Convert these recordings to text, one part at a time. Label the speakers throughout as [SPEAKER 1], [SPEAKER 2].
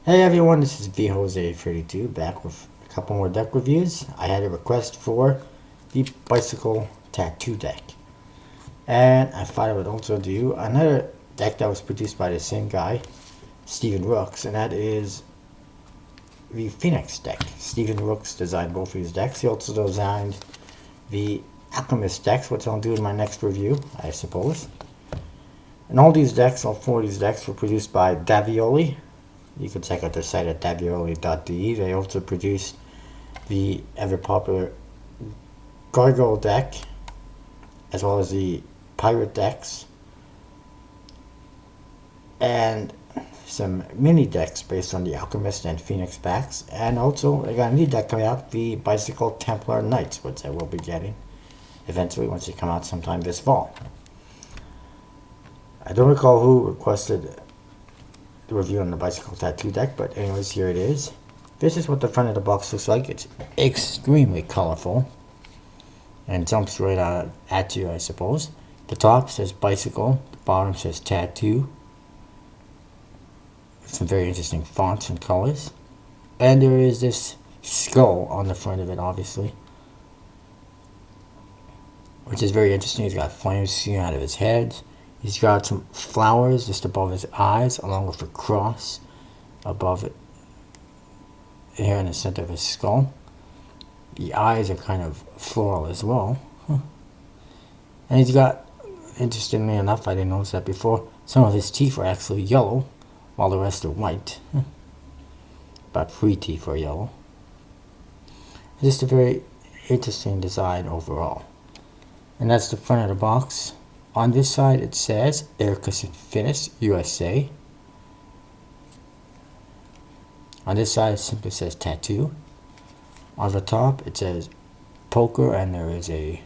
[SPEAKER 1] Hey everyone, this is VJose32 back with a couple more deck reviews. I had a request for the Bicycle Tattoo deck. And I thought I would also do another deck that was produced by the same guy, Stephen Rooks, and that is the Phoenix deck. Stephen Rooks designed both of these decks. He also designed the Alchemist decks, which I'll do in my next review, I suppose. And all four of these decks were produced by Davioli. You can check out their site at davioli.de. They also produced the ever popular Gargoyle deck, as well as the Pirate decks, and some mini decks based on the Alchemist and Phoenix packs. And also, they got a new deck coming out, the Bicycle Templar Knights, which I will be getting eventually once they come out sometime this fall. I don't recall who requested the review on the Bicycle Tattoo deck, but anyways, here it is. This is what the front of the box looks like. It's extremely colorful and jumps right out at you, I suppose. The top says Bicycle, the bottom says Tattoo. Some very interesting fonts and colors. And there is this skull on the front of it, obviously, which is very interesting. He's got flames shooting out of his head. He's got some flowers just above his eyes, along with a cross above it here in the center of his skull. The eyes are kind of floral as well. And he's got, interestingly enough, I didn't notice that before, some of his teeth are actually yellow, while the rest are white. About 3 teeth are yellow. Just a very interesting design overall. And that's the front of the box. On this side it says Ericus Infinis USA. On this side it simply says Tattoo. On the top it says Poker, and there is a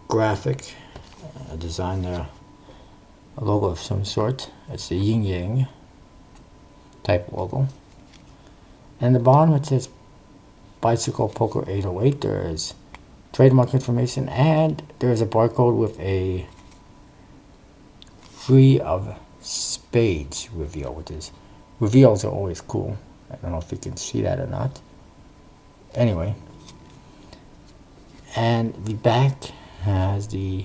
[SPEAKER 1] graphic, a design there, a logo of some sort. It's the yin yang type logo. And the bottom it says Bicycle Poker 808. There is trademark information, and there's a barcode with a free of spades reveal, which is, reveals are always cool. I don't know if you can see that or not. Anyway, and the back has the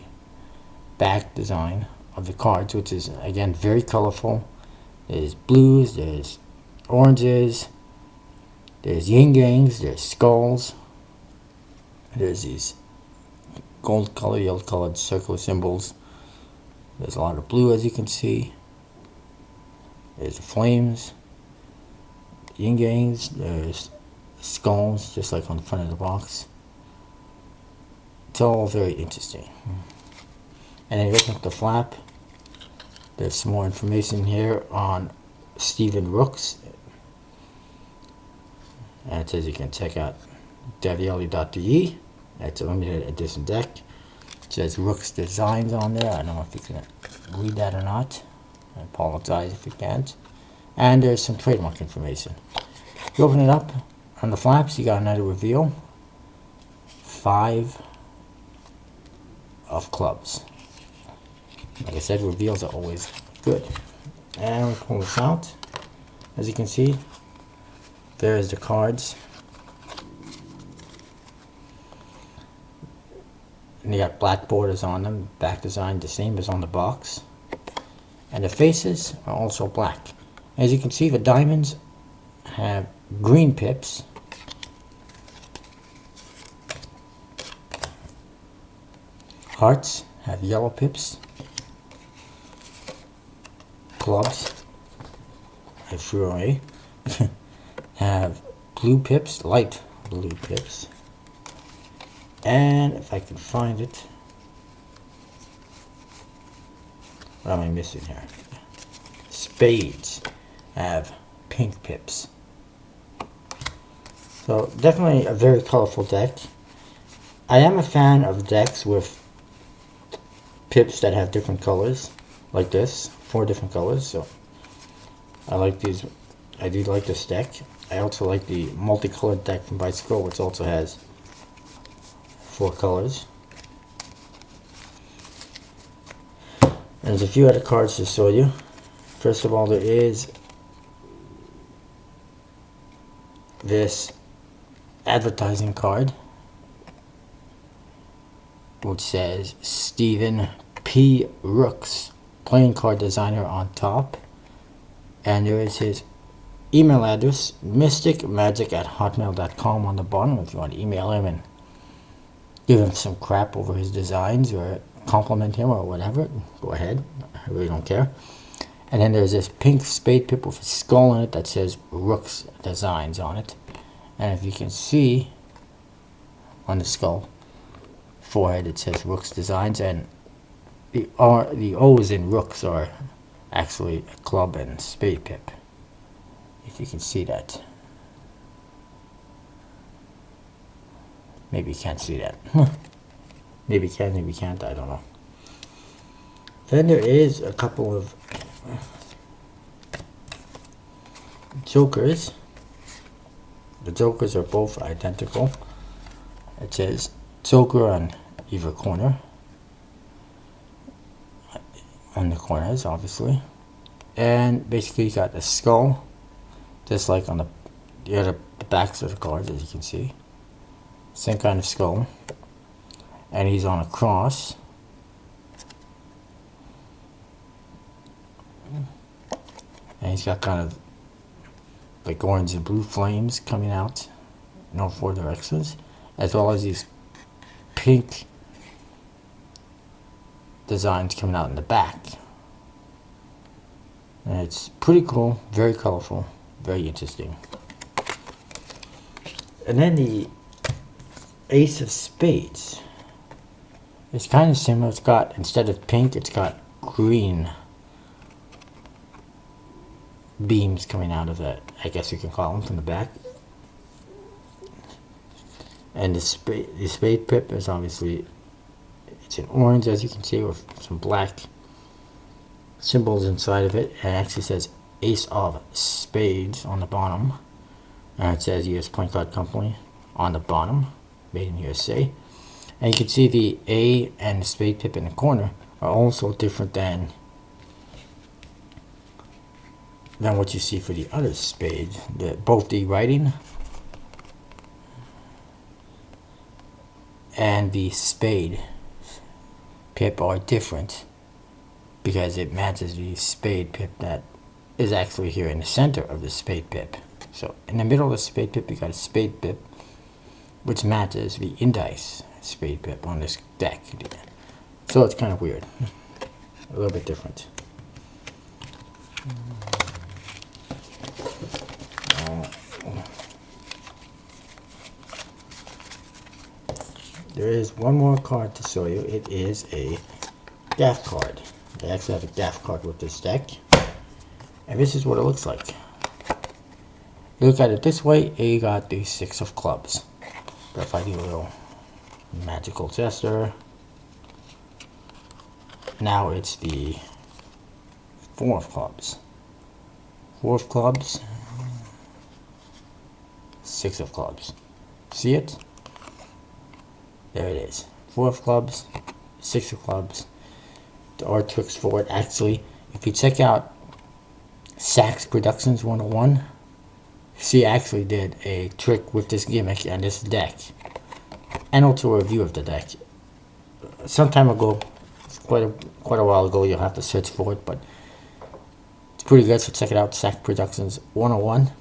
[SPEAKER 1] back design of the cards, which is again very colorful. There's blues, there's oranges, there's yin yangs, there's skulls. There's these gold color, yellow colored circular symbols. There's a lot of blue, as you can see. There's the flames, yin yangs, there's skulls, just like on the front of the box. It's all very interesting. And then you open up the flap. There's some more information here on Stephen Rooks. And it says you can check out davioli.de. That's a limited edition deck. It says Rooks Designs on there. I don't know if you can read that or not. I apologize if you can't. And there's some trademark information. You open it up, on the flaps you got another reveal. 5 of clubs. Like I said, reveals are always good. And we pull this out. As you can see, there's the cards. And they got black borders on them, back design the same as on the box. And the faces are also black. As you can see, the diamonds have green pips. Hearts have yellow pips. Clubs, I sure have blue pips, light blue pips. And if I can find it, what am I missing here? Spades have pink pips. So definitely a very colorful deck. I am a fan of decks with pips that have different colors, like this, 4 different colors. So I like these. I do like this deck. I also like the multicolored deck from Bicycle, which also has 4 colors. There's a few other cards to show you. First of all, there is this advertising card, which says Stephen P. Rooks, playing card designer, on top. And there is his email address, mysticmagic@hotmail.com, on the bottom if you want to email him and give him some crap over his designs or compliment him or whatever. Go ahead. I really don't care. And then there's this pink spade pip with a skull in it that says Rooks Designs on it. And if you can see on the skull forehead, it says Rooks Designs, and the O's in Rooks are actually a club and spade pip, if you can see that. Maybe you can't see that. Maybe you can, maybe you can't, I don't know. Then there is a couple of jokers. The jokers are both identical. It says Joker on either corner, on the corners obviously, and basically you got the skull just like on the backs of the cards, as you can see. Same kind of skull, and he's on a cross. And he's got kind of like orange and blue flames coming out in all four directions, as well as these pink designs coming out in the back. And it's pretty cool, very colorful, very interesting. And then the Ace of Spades. It's kind of similar. It's got, instead of pink, it's got green beams coming out of it, I guess you can call them, from the back. And the spade pip is obviously, it's in orange, as you can see, with some black symbols inside of it. And it actually says Ace of Spades on the bottom, and it says US Playing Card Company on the bottom, made in USA. And you can see the A and the spade pip in the corner are also different than what you see for the other spade. Both the writing and the spade pip are different because it matches the spade pip that is actually here in the center of the spade pip. So in the middle of the spade pip you got a spade pip which matches the indice spade pip on this deck. So it's kind of weird, a little bit different. There is one more card to show you. It is a gaff card. They actually have a gaff card with this deck. And this is what it looks like. You look at it this way, you got the 6 of clubs. But if I do a little magical gesture, now it's the 4 of clubs. 4 of clubs, 6 of clubs. See it? There it is. 4 of clubs, 6 of clubs. There are tricks for it. Actually, if you check out Sax Productions 101, she actually did a trick with this gimmick and this deck, and also a review of the deck some time ago. Quite a while ago. You'll have to search for it, but it's pretty good, so check it out. Sax Productions 101.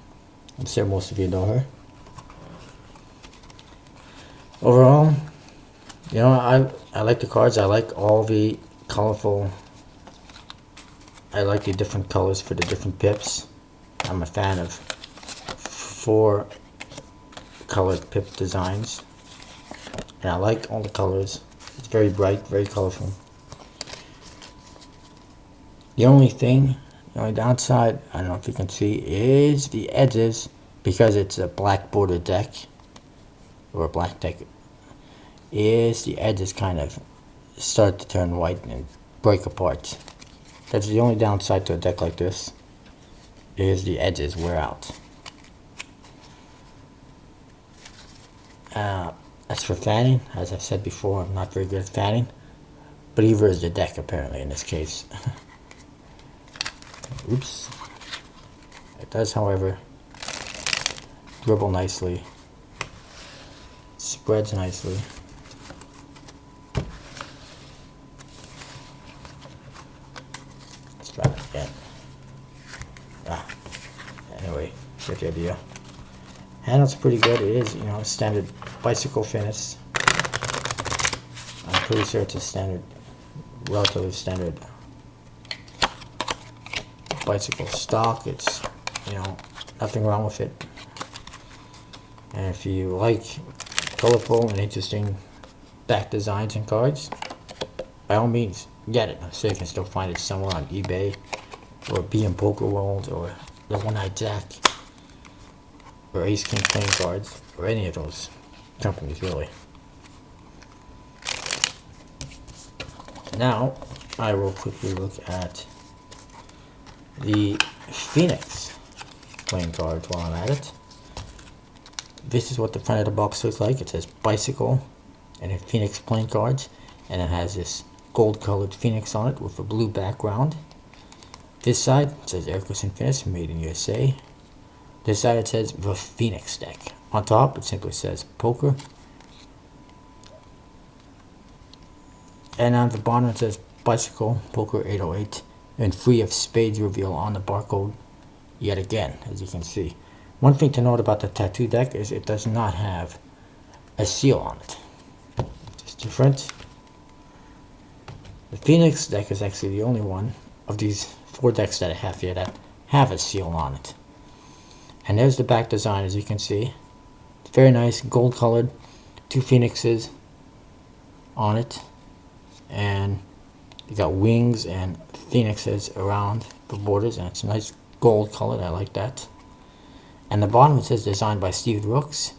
[SPEAKER 1] I'm sure most of you know her. Overall, you know, I like the cards. I like all the colorful, I like the different colors for the different pips. I'm a fan of 4 colored pip designs, and I like all the colors. It's very bright, very colorful. The only downside, I don't know if you can see, is the edges, because it's a black border deck, or a black deck, is the edges kind of start to turn white and break apart. That's the only downside to a deck like this, is the edges wear out. As for fanning, as I've said before, I'm not very good at fanning, but either is the deck apparently in this case. Oops. It does, however, dribble nicely, spreads nicely. Let's try it again. Anyway, get the idea. Handle's pretty good. It is, you know, standard bicycle finish. I'm pretty sure it's a standard, relatively standard bicycle stock. It's, you know, nothing wrong with it. And if you like colorful and interesting back designs and cards, by all means, get it. So you can still find it somewhere on eBay or BM Poker World or the One-Eyed Jack or Ace King playing cards or any of those companies, really. Now I will quickly look at the Phoenix playing cards while I'm at it. This is what the front of the box looks like. It says Bicycle and then Phoenix playing cards, and it has this gold colored Phoenix on it with a blue background. This side it says Ericus Infinis, made in USA. This side it says the Phoenix deck. On top it simply says Poker. And on the bottom it says Bicycle Poker 808 and Free of Spades reveal on the barcode yet again, as you can see. One thing to note about the tattoo deck is it does not have a seal on it. It's different. The Phoenix deck is actually the only one of these 4 decks that I have here that have a seal on it. And there's the back design, as you can see. It's very nice, gold colored, 2 phoenixes on it. And you got wings and phoenixes around the borders, and it's nice gold colored. I like that. And the bottom it says designed by Steve Rooks,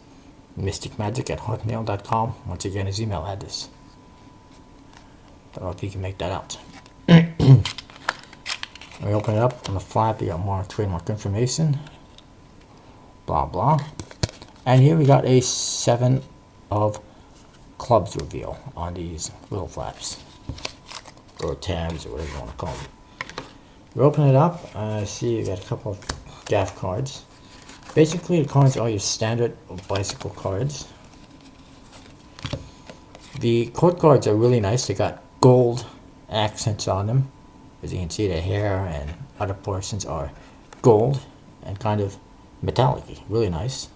[SPEAKER 1] mysticmagic@hotmail.com. Once again, his email address. Don't know if you can make that out. We open it up on the flap. You got more trademark information. Blah blah. And here we got a 7 of clubs reveal on these little flaps or tabs or whatever you want to call them. We open it up. I see you got a couple of gaff cards. Basically, the cards are your standard bicycle cards. The court cards are really nice. They got gold accents on them. As you can see, the hair and other portions are gold and kind of metallic-y. Really nice.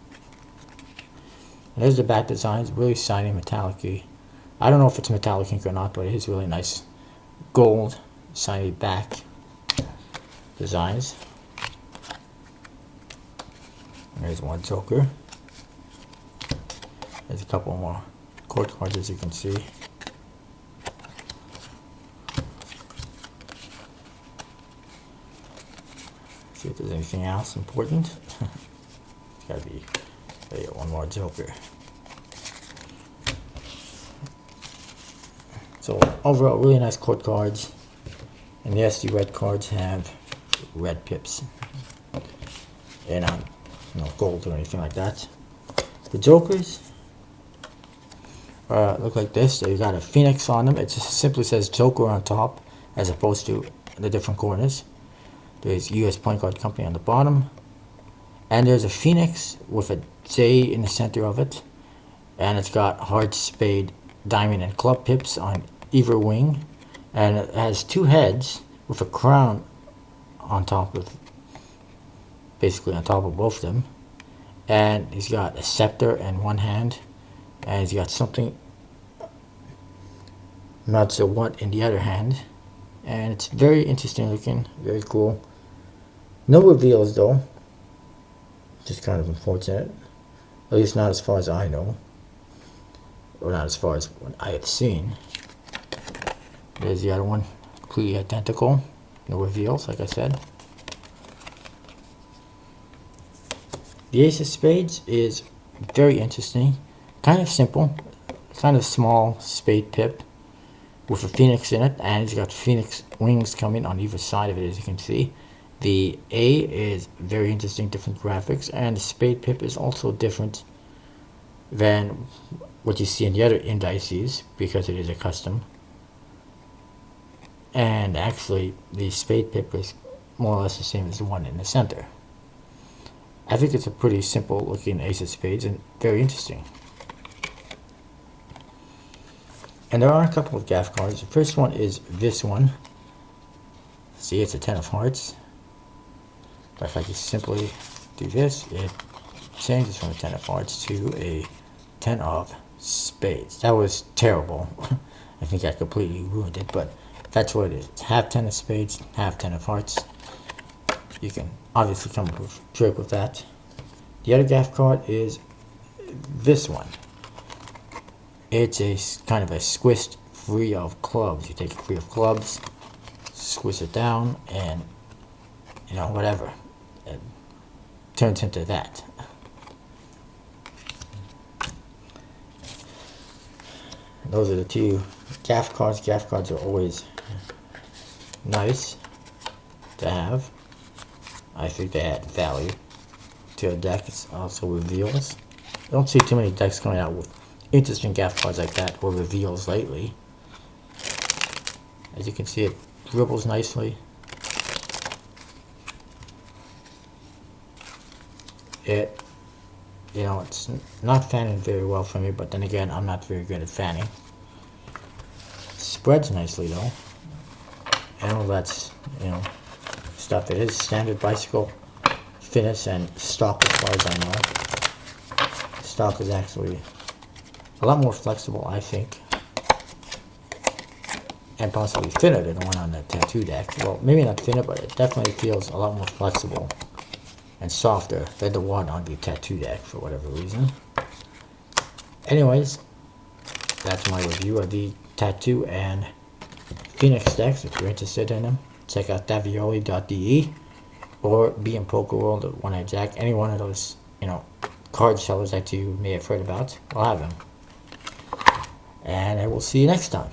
[SPEAKER 1] And there's the back designs, really shiny metallic-y. I don't know if it's metallic ink or not, but it is really nice gold, shiny back designs. There's one Joker. There's a couple more court cards, as you can see. See if there's anything else important. Gotta be, there you go, one more Joker. So overall, really nice court cards. And yes, the red cards have red pips. They're not, you know, gold or anything like that. The Jokers look like this. They got a phoenix on them. It just simply says Joker on top, as opposed to the different corners. There's US Playing Card Company on the bottom. And there's a phoenix with a J in the center of it. And it's got heart, spade, diamond, and club pips on either wing. And it has 2 heads with a crown on top of, basically on top of both of them. And he's got a scepter in one hand. And he's got something not so what in the other hand. And it's very interesting looking, very cool. No reveals though, just kind of unfortunate. At least not as far as I know, or not as far as what I have seen. There's the other one, completely identical. No reveals, like I said. The Ace of Spades is very interesting, kind of simple, kind of small spade pip with a phoenix in it, and it's got phoenix wings coming on either side of it, as you can see. The A is very interesting, different graphics, and the spade pip is also different than what you see in the other indices because it is a custom. And actually, the spade pip is more or less the same as the one in the center. I think it's a pretty simple looking ace of spades and very interesting. And there are a couple of gaff cards. The first one is this one. See, it's a 10 of hearts. But if I just simply do this, it changes from a 10 of hearts to a 10 of spades. That was terrible. I think I completely ruined it, but that's what it is. It's half 10 of spades, half 10 of hearts. You can obviously come up with a trick with that. The other gaff card is this one. It's a kind of a squished free of clubs. You take a free of clubs, squish it down, and you know, whatever. It turns into that. Those are the two gaff cards. Gaff cards are always nice to have. I think they add value to a deck. It also reveals. I don't see too many decks coming out with interesting gaff cards like that or reveals lately. As you can see, it dribbles nicely. It, you know, it's not fanning very well for me, but then again, I'm not very good at fanning. Spreads nicely though. And all that's, you know, stuff that is standard bicycle finish and stock as far as I know. Stock is actually a lot more flexible, I think, and possibly thinner than the one on the tattoo deck. Well, maybe not thinner, but it definitely feels a lot more flexible and softer than the one on the tattoo deck for whatever reason. Anyways, that's my review of the tattoo and Phoenix decks. If you're interested in them, check out davioli.de or be in Poker World or One Eye Jack. Any one of those, you know, card sellers that you may have heard about, I'll have them. And I will see you next time.